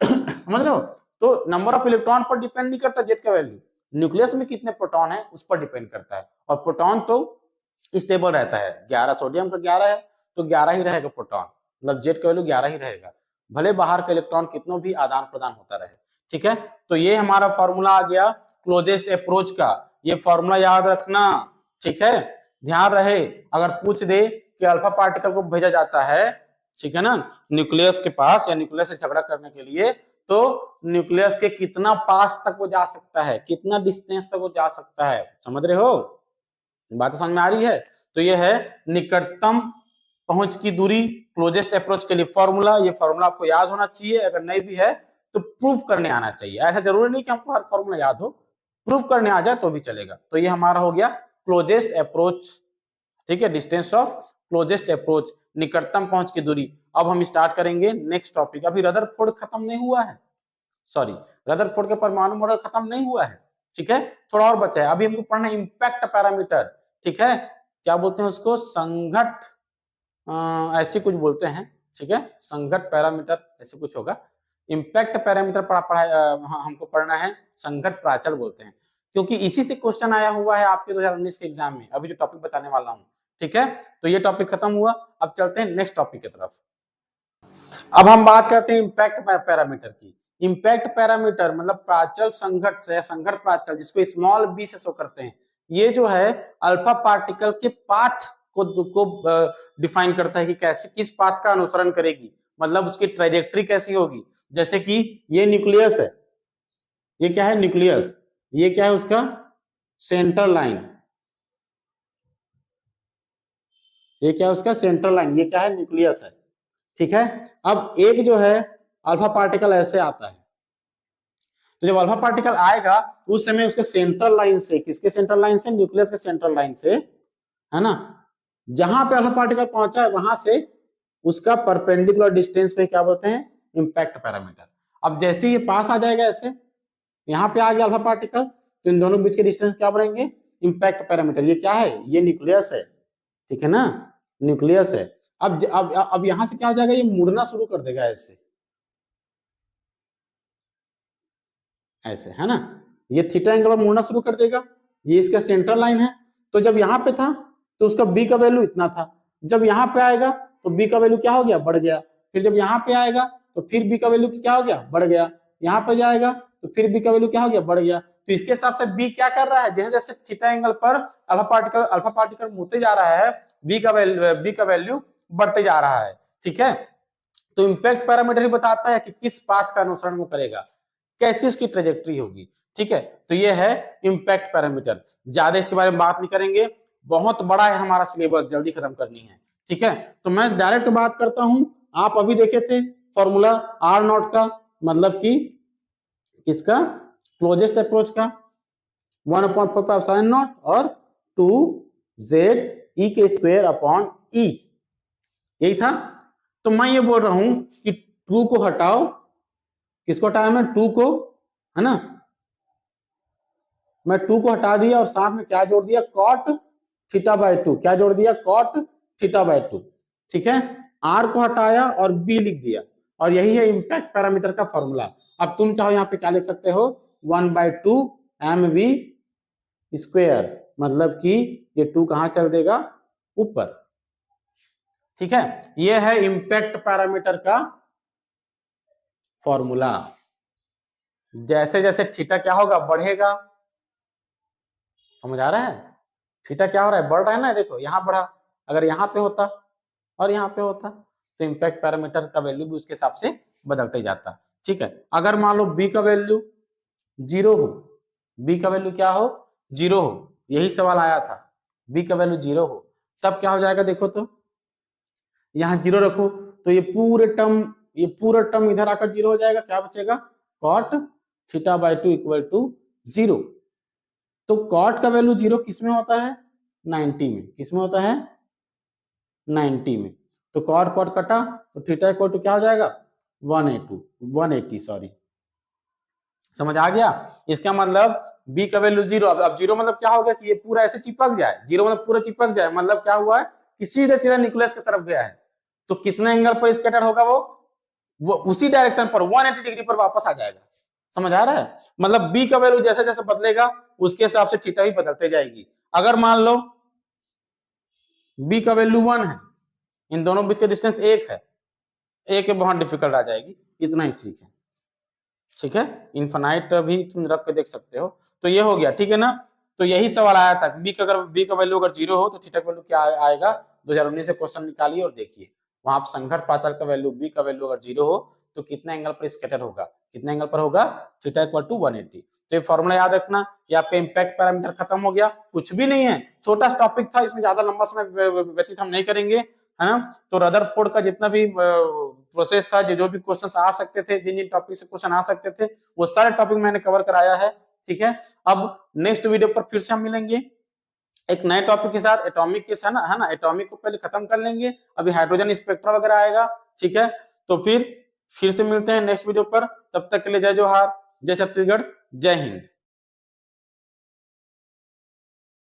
समझ रहे हो, तो नंबर ऑफ इलेक्ट्रॉन पर डिपेंड नहीं करता जेड का वैल्यू, न्यूक्लियस में कितने प्रोटॉन है उस पर डिपेंड करता है, और प्रोटॉन तो स्टेबल रहता है, 11 सोडियम का 11 है तो 11 ही रहेगा प्रोटॉन, मतलब जेड का वैल्यू 11 ही रहेगा, भले बाहर का इलेक्ट्रॉन कितनों भी आदान प्रदान होता रहे। ठीक है, तो ये हमारा फॉर्मूला आ गया क्लोजेस्ट अप्रोच का, ये फॉर्मूला याद रखना। ठीक है, ध्यान रहे अगर पूछ दे कि अल्फा पार्टिकल को भेजा जाता है, ठीक है ना, न्यूक्लियस के पास या न्यूक्लियस से झगड़ा करने के लिए, तो न्यूक्लियस के कितना पास तक वो जा सकता है, कितना डिस्टेंस तक वो जा सकता है, समझ रहे हो, बात समझ में आ रही है। तो ये है निकटतम पहुंच की दूरी क्लोजेस्ट अप्रोच के लिए फॉर्मूला, ये फॉर्मूला आपको याद होना चाहिए, अगर नहीं भी है तो प्रूफ करने आना चाहिए, ऐसा जरूरी नहीं कि हमको हर फॉर्मूला याद हो, प्रूफ करने आ जाए तो भी चलेगा। तो ये हमारा हो गया क्लोजेस्ट अप्रोच, ठीक है, डिस्टेंस ऑफ क्लोजेस्ट अप्रोच, निकटतम पहुंच की दूरी। अब हम स्टार्ट करेंगे नेक्स्ट टॉपिक, अभी रदरफोर्ड खत्म नहीं हुआ है, सॉरी रदरफोर्ड के परमाणु मॉडल खत्म नहीं हुआ है, ठीक है, थोड़ा और बचा है, अभी हमको पढ़ना है इंपैक्ट पैरामीटर, ठीक है, क्या बोलते हैं उसको, संघट ऐसे कुछ बोलते हैं, ठीक है, संघट पैरामीटर ऐसे कुछ होगा, इंपैक्ट पैरामीटर हमको पढ़ना है, संघट प्राचल बोलते हैं, क्योंकि इसी से क्वेश्चन आया हुआ है आपके 2019 के एग्जाम में, अभी जो टॉपिक बताने वाला हूं, ठीक है, तो ये टॉपिक खत्म हुआ, अब चलते हैं नेक्स्ट टॉपिक की तरफ। अब हम बात करते हैं इंपैक्ट पैरामीटर की। इंपैक्ट पैरामीटर मतलब प्राचल संघट से, संघट प्राचल जिसको स्मॉल बी से शो करते हैं, ये जो है अल्फा पार्टिकल के पाथ को डिफाइन करता है कि कैसे किस पाथ का अनुसरण करेगी, मतलब उसकी ट्रेजेक्ट्री कैसी होगी। जैसे कि ये न्यूक्लियस है, ये क्या है न्यूक्लियस, ये क्या है उसका सेंटर लाइन, ये क्या है उसका सेंटर लाइन, ये क्या है न्यूक्लियस है, ठीक है। अब एक जो है अल्फा पार्टिकल ऐसे आता है, तो जब अल्फा पार्टिकल आएगा उस समय उसके सेंट्रल लाइन से, किसके सेंट्रल लाइन से, न्यूक्लियस के सेंट्रल लाइन से, है ना, जहां पे अल्फा पार्टिकल पहुंचा है वहां से उसका परपेंडिकुलर डिस्टेंस पे क्या बोलते हैं, इंपैक्ट पैरामीटर। अब जैसे ये पास आ जाएगा ऐसे, यहाँ पे आ गया अल्फा पार्टिकल, तो इन दोनों बीच के डिस्टेंस क्या बनेंगे, इंपैक्ट पैरामीटर। ये क्या है, ये न्यूक्लियस है, ठीक है ना, न्यूक्लियस है। अब यहां से क्या हो जाएगा, ये मुड़ना शुरू कर देगा ऐसे, ऐसे है ना, ये थीटा एंगल पर मुड़ना शुरू कर देगा, ये इसका सेंट्रल लाइन है। तो जब यहाँ पे था तो उसका बी का वैल्यू इतना था, जब यहाँ पे आएगा तो बी का वैल्यू क्या हो गया, बढ़ गया, फिर जब यहाँ पे आएगा तो फिर बी का वैल्यू क्या हो गया, बढ़ गया, यहाँ पे जाएगा तो फिर बी का वैल्यू क्या हो गया, बढ़ गया। तो इसके हिसाब से बी क्या कर रहा है, जैसे जैसे थीटा एंगल पर अल्फा पार्टिकल मुड़ते जा रहा है, बी का वैल्यू बढ़ते जा रहा है, ठीक है। तो इंपैक्ट पैरामीटर ही बताता है कि किस पाथ का अनुसरण वो करेगा, कैसी उसकी ट्रेजेक्ट्री होगी, ठीक है। तो ये है इंपैक्ट पैरामीटर, ज्यादा इसके बारे में बात नहीं करेंगे, बहुत बड़ा है हमारा सिलेबस, जल्दी खत्म करनी है, ठीक है। तो मैं डायरेक्ट बात करता हूं, आप अभी देखे थे फॉर्मूला आर नॉट का, मतलब कि किसका, क्लोजेस्ट अप्रोच का, 1/4π0 और 2z/e²/e, यही था। तो मैं ये बोल रहा हूं कि 2 को हटाओ, किसको हटाया मैं, 2 को, है ना, मैं 2 को हटा दिया और साथ में क्या जोड़ दिया, cot θ/2, क्या जोड़ दिया, cot θ/2, ठीक है। r को हटाया और b लिख दिया, और यही है इंपैक्ट पैरामीटर का फॉर्मूला। अब तुम चाहो यहाँ पे क्या लिख सकते हो, 1/2 mv², मतलब कि ये 2 कहां चल देगा, ऊपर, ठीक है। ये है इंपैक्ट पैरामीटर का फॉर्मूला। जैसे जैसे थीटा क्या होगा, बढ़ेगा, समझ आ रहा है, थीटा क्या हो रहा है, बढ़ रहा है ना, देखो यहां बढ़ा, अगर यहाँ पे होता और यहाँ पे होता तो इंपैक्ट पैरामीटर का वैल्यू भी उसके हिसाब से बदलते जाता, ठीक है। अगर मान लो बी का वैल्यू 0 हो, बी का वैल्यू क्या हो, 0 हो, यही सवाल आया था, बी का वैल्यू 0 हो, तब क्या हो जाएगा, देखो तो यहाँ 0 रखो तो ये पूरे टर्म ये पूरा टर्म इधर आकर 0 हो जाएगा, क्या बचेगा, cot theta by 2 equal to 0। तो cot का वैल्यू 0 किसमें होता है, 90 में। किसमें होता है, 90 में। तो cot कटा तो थीटा इक्वल टू क्या हो जाएगा, 180 सॉरी, समझ आ गया। इसका मतलब b का वैल्यू 0। अब 0 मतलब क्या हो गया कि ये पूरा ऐसे चिपक जाए, 0 मतलब पूरा चिपक जाए, मतलब क्या हुआ है कि सीधे सीधा न्यूक्लियस की तरफ गया है। तो कितना एंगल पर स्कैटर होगा, वो उसी डायरेक्शन पर 180 डिग्री पर वापस आ जाएगा। समझ आ रहा है, मतलब b का वैल्यू जैसे जैसे बदलेगा उसके हिसाब से थीटा भी बदलते जाएगी। अगर मान लो b का वैल्यू 1 है, इन दोनों बीच का डिस्टेंस 1 है, एक बहुत डिफिकल्ट आ जाएगी, इतना ही ठीक है। ठीक है, इनफाइनाइट भी तुम रख के देख सकते हो। तो ये हो गया, ठीक है ना। तो यही सवाल आया था, b का वैल्यू अगर 0 हो तो थीटा का वैल्यू क्या आएगा। 2019 से क्वेश्चन निकालिए और देखिए, वहां आप संघर्ष पाचल का वैल्यू b का वैल्यू अगर 0 हो तो कितना एंगल पर स्कैटर होगा, कितना एंगल पर होगा, थीटा इक्वल टू 180। तो ये फॉर्मूला याद रखना। ये आपका इंपैक्ट पैरामीटर खत्म हो गया, कुछ भी नहीं है, छोटा टॉपिक था, इसमें ज्यादा लंबा समय व्यतीत हम नहीं करेंगे, है ना। तो रदरफोर्ड का जितना भी प्रोसेस था, जो भी क्वेश्चन आ सकते थे, जिन जिन टॉपिक से क्वेश्चन आ सकते थे, वो सारे टॉपिक मैंने कवर कराया है। ठीक है, अब नेक्स्ट वीडियो पर फिर से हम मिलेंगे एक नए टॉपिक के साथ, एटॉमिक के, है ना, एटॉमिक को पहले खत्म कर लेंगे, अभी हाइड्रोजन स्पेक्ट्रा वगैरह आएगा। ठीक है, तो फिर से मिलते हैं नेक्स्ट वीडियो पर। तब तक के लिए जय जोहार, जय छत्तीसगढ़, जय हिंद।